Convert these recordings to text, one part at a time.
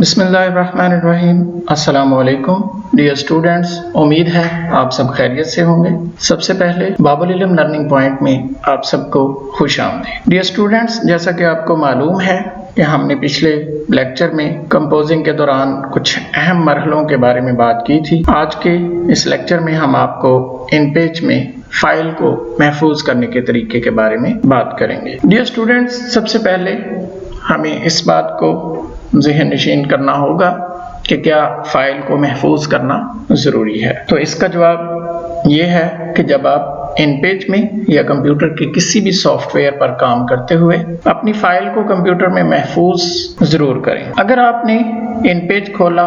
बिस्मिल्लाहिर्रहमानिर्रहीम। अस्सलामु अलैकुम डियर स्टूडेंट्स, उम्मीद है आप सब खैरियत से होंगे। सबसे पहले बाब-ul-ilm लर्निंग पॉइंट में आप सबको खुश आमदीद। डियर स्टूडेंट्स, जैसा कि आपको मालूम है कि हमने पिछले लेक्चर में कंपोजिंग के दौरान कुछ अहम मरहलों के बारे में बात की थी। आज के इस लेक्चर में हम आपको इनपेज में फाइल को महफूज करने के तरीके के बारे में बात करेंगे। डियर स्टूडेंट्स, सबसे पहले हमें इस बात को ज़हन नशीन करना होगा कि क्या फाइल को महफूज करना ज़रूरी है। तो इसका जवाब ये है कि जब आप इनपेज में या कंप्यूटर के किसी भी सॉफ्टवेयर पर काम करते हुए अपनी फाइल को कंप्यूटर में महफूज ज़रूर करें। अगर आपने इनपेज खोला,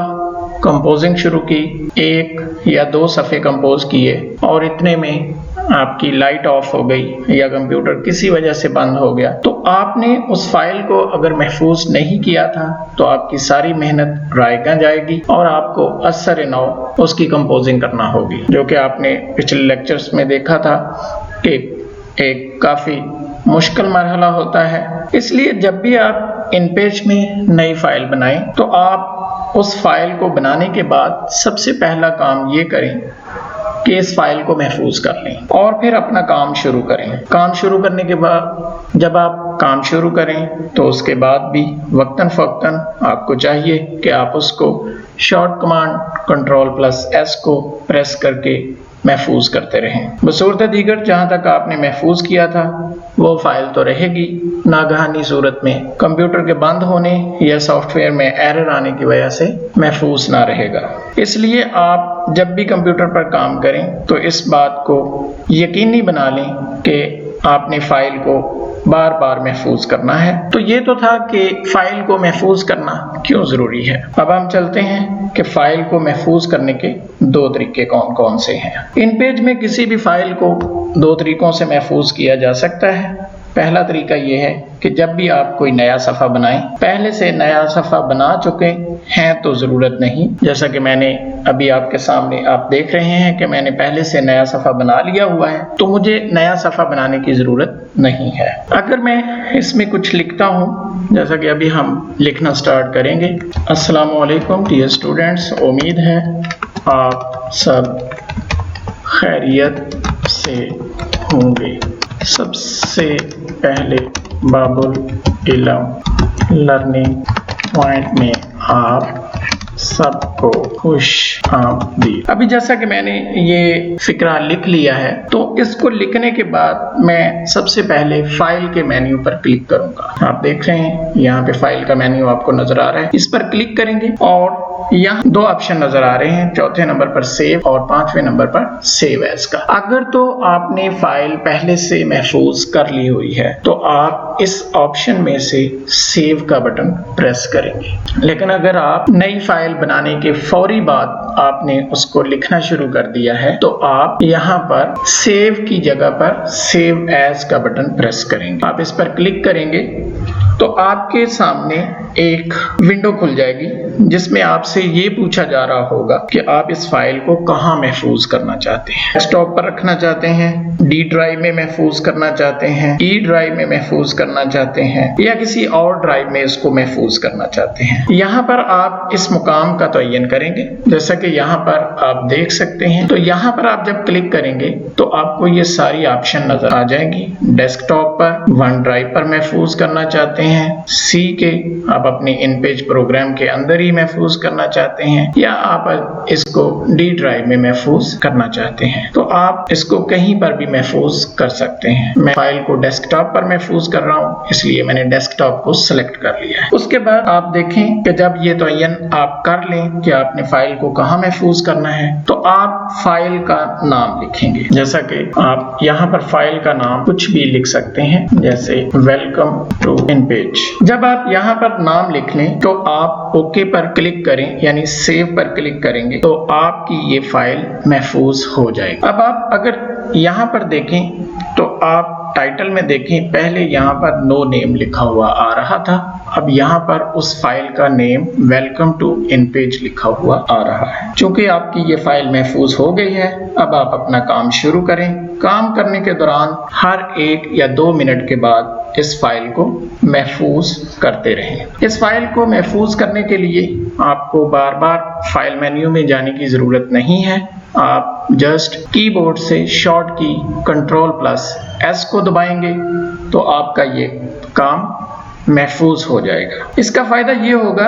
कंपोजिंग शुरू की, 1 या 2 सफ़े कंपोज किए और इतने में आपकी लाइट ऑफ हो गई या कंप्यूटर किसी वजह से बंद हो गया, तो आपने उस फाइल को अगर महफूज नहीं किया था तो आपकी सारी मेहनत रायगा जाएगी और आपको असर नौ उसकी कंपोजिंग करना होगी, जो कि आपने पिछले लेक्चर्स में देखा था कि एक काफ़ी मुश्किल मरहला होता है। इसलिए जब भी आप इनपेज में नई फाइल बनाएं तो आप उस फाइल को बनाने के बाद सबसे पहला काम ये करें कि इस फाइल को महफूज कर लें और फिर अपना काम शुरू करें। काम शुरू करने के बाद जब आप काम शुरू करें तो उसके बाद भी वक्तन फ़वक्तन आपको चाहिए कि आप उसको शॉर्ट कमांड Ctrl+S को प्रेस करके महफूज करते रहें। बसूरत दीगर जहाँ तक आपने महफूज किया था वो फाइल तो रहेगी, नागहानी सूरत में कंप्यूटर के बंद होने या सॉफ्टवेयर में एरर आने की वजह से महफूज ना रहेगा। इसलिए आप जब भी कंप्यूटर पर काम करें तो इस बात को यकीनी बना लें कि आपने फाइल को बार बार महफूज करना है। तो ये तो था कि फाइल को महफूज करना क्यों ज़रूरी है। अब हम चलते हैं कि फाइल को महफूज करने के 2 तरीके कौन कौन से हैं। इनपेज में किसी भी फाइल को 2 तरीकों से महफूज किया जा सकता है। पहला तरीका यह है कि जब भी आप कोई नया सफ़ा बनाएं, पहले से नया सफ़ा बना चुके हैं तो ज़रूरत नहीं, जैसा कि मैंने अभी आपके सामने आप देख रहे हैं कि मैंने पहले से नया सफ़ा बना लिया हुआ है, तो मुझे नया सफ़ा बनाने की ज़रूरत नहीं है। अगर मैं इसमें कुछ लिखता हूँ, जैसा कि अभी हम लिखना स्टार्ट करेंगे। अस्सलामु अलैकुम डियर स्टूडेंट्स, उम्मीद है आप सब खैरियत से होंगे। सबसे पहले बाब-ul-ilm लर्निंग पॉइंट में आप सबको खुश आमदीद। अभी जैसा कि मैंने ये फिक्रा लिख लिया है तो इसको लिखने के बाद मैं सबसे पहले फाइल के मेन्यू पर क्लिक करूंगा। आप देख रहे हैं यहाँ पे फाइल का मेन्यू आपको नजर आ रहा है। इस पर क्लिक करेंगे और यहाँ 2 ऑप्शन नजर आ रहे हैं, 4थे नंबर पर सेव और 5वें नंबर पर सेव एज का। अगर तो आपने फाइल पहले से महफूज कर ली हुई है तो आप इस ऑप्शन में से सेव का बटन प्रेस करेंगे। लेकिन अगर आप नई फाइल बनाने के फौरी बाद आपने उसको लिखना शुरू कर दिया है तो आप यहाँ पर सेव की जगह पर सेव एज का बटन प्रेस करेंगे। आप इस पर क्लिक करेंगे तो आपके सामने एक विंडो खुल जाएगी जिसमें आपसे ये पूछा जा रहा होगा कि आप इस फाइल को कहाँ महफूज करना चाहते हैं। डेस्कटॉप पर रखना चाहते हैं, डी ड्राइव में महफूज करना चाहते हैं, ई ड्राइव में महफूज करना चाहते हैं या किसी और ड्राइव में इसको महफूज करना चाहते हैं। यहाँ पर आप इस मुकाम का तयन करेंगे, जैसा कि यहाँ पर आप देख सकते हैं। तो यहाँ पर आप जब क्लिक करेंगे तो आपको ये सारी ऑप्शन नजर आ जाएंगी। डेस्कटॉप पर वन ड्राइव पर महफूज करना चाहते हैं, सी के आप अपने इनपेज प्रोग्राम के अंदर ही महफूज करना चाहते हैं या आप इसको डी ड्राइव में महफूज करना चाहते हैं, तो आप इसको कहीं पर भी महफूज कर सकते हैं। मैं फाइल को डेस्कटॉप पर महफूज कर रहा हूँ, इसलिए मैंने डेस्कटॉप को सिलेक्ट कर लिया है। उसके बाद आप देखें कि जब ये तयन आप कर लें कि आपने फाइल को कहाँ महफूज करना है तो आप फाइल का नाम लिखेंगे। जैसा कि आप यहाँ पर फाइल का नाम कुछ भी लिख सकते हैं, जैसे वेलकम टू इनपेज। जब आप यहाँ पर नाम लिख लें तो आप ओके पर क्लिक करें, यानी सेव पर क्लिक करेंगे तो आपकी ये फाइल महफूज हो जाएगी। अब आप अगर यहाँ पर देखें तो आप टाइटल में देखें, पहले यहाँ पर नो नेम लिखा हुआ आ रहा था, अब यहाँ पर उस फाइल का नेम वेलकम टू इनपेज लिखा हुआ आ रहा है। चूंकि आपकी ये फाइल महफूज हो गई है, अब आप अपना काम शुरू करें। काम करने के दौरान हर 1 या 2 मिनट के बाद इस फाइल को महफूज करते रहें। इस फाइल को महफूज करने के लिए आपको बार बार फाइल मेन्यू में जाने की जरूरत नहीं है। आप जस्ट कीबोर्ड से शॉर्ट की Ctrl+S को दबाएंगे तो आपका ये काम महफूज हो जाएगा। इसका फायदा ये होगा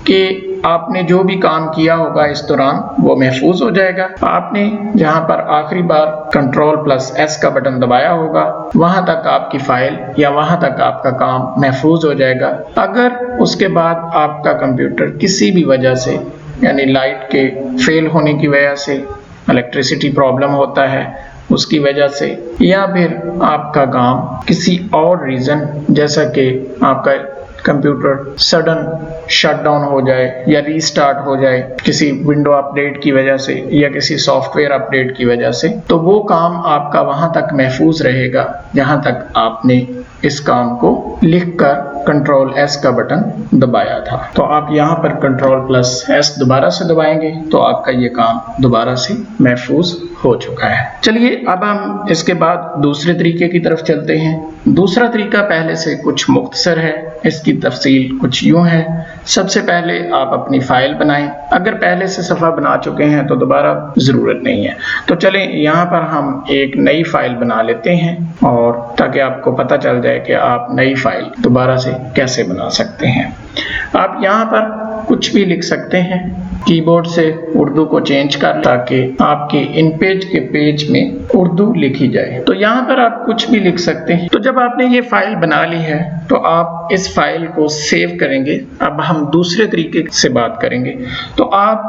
कि आपने जो भी काम किया होगा इस दौरान वो महफूज हो जाएगा। आपने जहां पर आखिरी बार Ctrl+S का बटन दबाया होगा वहां तक आपकी फाइल या वहां तक आपका काम महफूज हो जाएगा। अगर उसके बाद आपका कंप्यूटर किसी भी वजह से, यानी लाइट के फेल होने की वजह से, इलेक्ट्रिसिटी प्रॉब्लम होता है उसकी वजह से, या फिर आपका काम किसी और रीज़न जैसा कि आपका कंप्यूटर सडन शटडाउन हो जाए या रीस्टार्ट हो जाए किसी विंडो अपडेट की वजह से या किसी सॉफ्टवेयर अपडेट की वजह से, तो वो काम आपका वहां तक महफूज रहेगा जहां तक आपने इस काम को लिखकर Ctrl+S का बटन दबाया था। तो आप यहाँ पर Ctrl+S दोबारा से दबाएंगे तो आपका ये काम दोबारा से महफूज हो चुका है। चलिए अब हम इसके बाद दूसरे तरीके की तरफ चलते हैं। दूसरा तरीका पहले से कुछ मुख्तसर है, इसकी तफसील कुछ यूं है। सबसे पहले आप अपनी फाइल बनाएं। अगर पहले से सफ़ा बना चुके हैं तो दोबारा ज़रूरत नहीं है। तो चलें यहाँ पर हम एक नई फाइल बना लेते हैं, और ताकि आपको पता चल जाए कि आप नई फाइल दोबारा से कैसे बना सकते हैं। आप यहाँ पर कुछ भी लिख सकते हैं, कीबोर्ड से उर्दू को चेंज कर ताकि आपके इनपेज के पेज में उर्दू लिखी जाए। तो यहाँ पर आप कुछ भी लिख सकते हैं। तो जब आपने ये फाइल बना ली है तो आप इस फाइल को सेव करेंगे। अब हम दूसरे तरीके से बात करेंगे। तो आप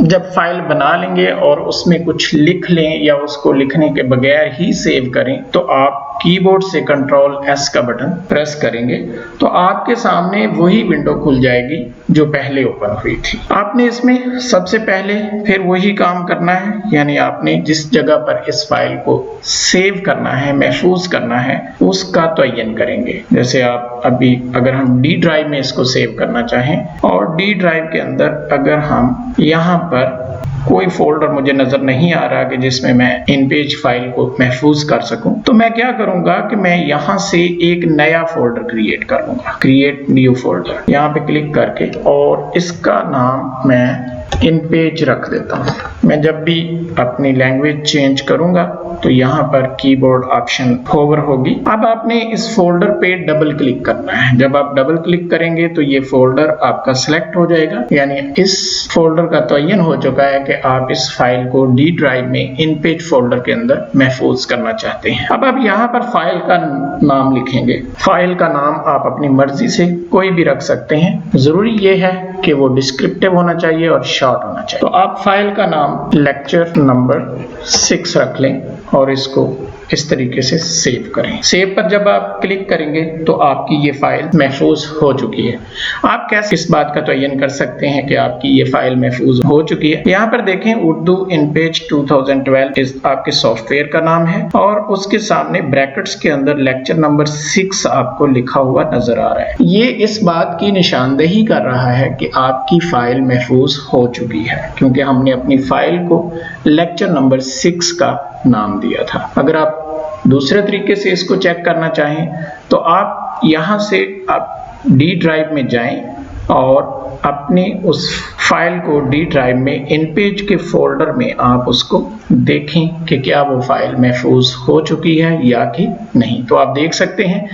जब फाइल बना लेंगे और उसमें कुछ लिख लें या उसको लिखने के बगैर ही सेव करें, तो आप कीबोर्ड से Ctrl+S का बटन प्रेस करेंगे तो आपके सामने वही विंडो खुल जाएगी जो पहले ओपन हुई थी। आपने इसमें सबसे पहले फिर वही काम करना है, यानी आपने जिस जगह पर इस फाइल को सेव करना है, महफूज करना है, उसका तयन करेंगे। जैसे आप अभी अगर हम D ड्राइव में इसको सेव करना चाहें और D ड्राइव के अंदर अगर हम यहाँ पर कोई फोल्डर मुझे नजर नहीं आ रहा कि जिसमें मैं इनपेज फाइल को महफूज कर सकूं, तो मैं क्या करूंगा कि मैं यहाँ से एक नया फोल्डर क्रिएट कर लूंगा। क्रिएट न्यू फोल्डर यहाँ पे क्लिक करके और इसका नाम मैं इनपेज रख देता हूँ। मैं जब भी अपनी लैंग्वेज चेंज करूंगा तो यहाँ पर कीबोर्ड ऑप्शन होवर होगी। अब आपने इस फोल्डर पे डबल क्लिक करना है। जब आप डबल क्लिक करेंगे तो ये फोल्डर आपका सिलेक्ट हो जाएगा, यानी इस फोल्डर का तयन हो चुका है कि आप इस फाइल को D ड्राइव में इनपेज फोल्डर के अंदर महफूज करना चाहते हैं। अब आप यहाँ पर फाइल का नाम लिखेंगे। फाइल का नाम आप अपनी मर्जी से कोई भी रख सकते हैं, जरूरी ये है कि वो डिस्क्रिप्टिव होना चाहिए और शॉर्ट होना चाहिए। तो आप फाइल का नाम लेक्चर नंबर 6 रख लें और इसको इस तरीके से सेव करें। सेव पर जब आप क्लिक करेंगे तो आपकी ये फाइल महफूज हो चुकी है। आप कैसे इस बात का तयन कर सकते हैं कि आपकी ये फाइल महफूज हो चुकी है? यहाँ पर देखें, उर्दू इनपेज 2012 इस आपके सॉफ्टवेयर का नाम है और उसके सामने ब्रैकेट्स के अंदर लेक्चर नंबर 6 आपको लिखा हुआ नजर आ रहा है। ये इस बात की निशानदेही कर रहा है कि आपकी फाइल महफूज हो चुकी है, क्योंकि हमने अपनी फाइल को लेक्चर नंबर 6 का नाम दिया था। अगर आप दूसरे तरीके से इसको चेक करना चाहें तो आप यहाँ से आप D ड्राइव में जाएं और अपने उस फाइल को D ड्राइव में इनपेज के फोल्डर में आप उसको देखें कि क्या वो फाइल महफूज हो चुकी है या कि नहीं। तो आप देख सकते हैं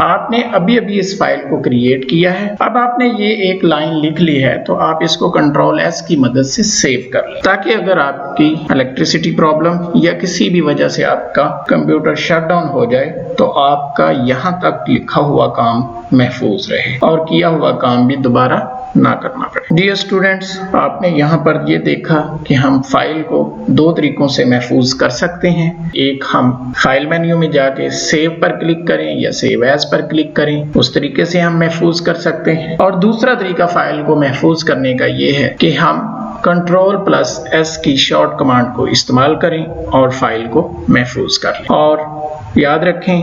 आपने अभी अभी इस फाइल को क्रिएट किया है। अब आपने ये एक लाइन लिख ली है तो आप इसको Ctrl+S की मदद से सेव कर लें, ताकि अगर आपकी इलेक्ट्रिसिटी प्रॉब्लम या किसी भी वजह से आपका कंप्यूटर शटडाउन हो जाए तो आपका यहाँ तक लिखा हुआ काम महफूज रहे और किया हुआ काम भी दोबारा ना करना पड़े। डियर स्टूडेंट्स, आपने यहाँ पर ये देखा कि हम फाइल को दो तरीकों से महफूज कर सकते हैं। एक, हम फाइल मेन्यू में जाके सेव पर क्लिक करें या सेव एज पर क्लिक करें, उस तरीके से हम महफूज कर सकते हैं। और दूसरा तरीका फाइल को महफूज करने का ये है कि हम Ctrl+S की शॉर्ट कमांड को इस्तेमाल करें और फाइल को महफूज कर लें। और याद रखें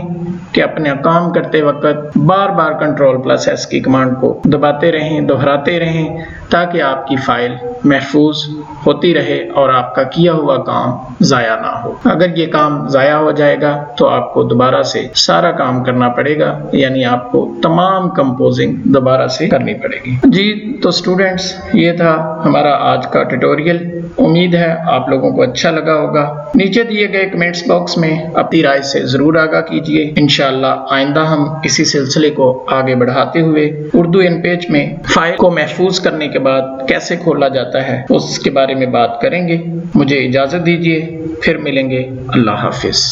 कि अपने काम करते वक्त बार बार Ctrl+S की कमांड को दबाते रहें, दोहराते रहें, ताकि आपकी फाइल महफूज होती रहे और आपका किया हुआ काम ज़ाया ना हो। अगर ये काम ज़ाया हो जाएगा तो आपको दोबारा से सारा काम करना पड़ेगा, यानी आपको तमाम कंपोजिंग दोबारा से करनी पड़ेगी। जी तो स्टूडेंट्स, ये था हमारा आज का ट्यूटोरियल। उम्मीद है आप लोगों को अच्छा लगा होगा। नीचे दिए गए कमेंट्स बॉक्स में अपनी राय से ज़रूर आगाह कीजिए। इंशाअल्लाह आइंदा हम इसी सिलसिले को आगे बढ़ाते हुए उर्दू इन पेज में फाइल को महफूज करने के बाद कैसे खोला जाता है उसके बारे में बात करेंगे। मुझे इजाज़त दीजिए, फिर मिलेंगे। अल्लाह हाफिज़।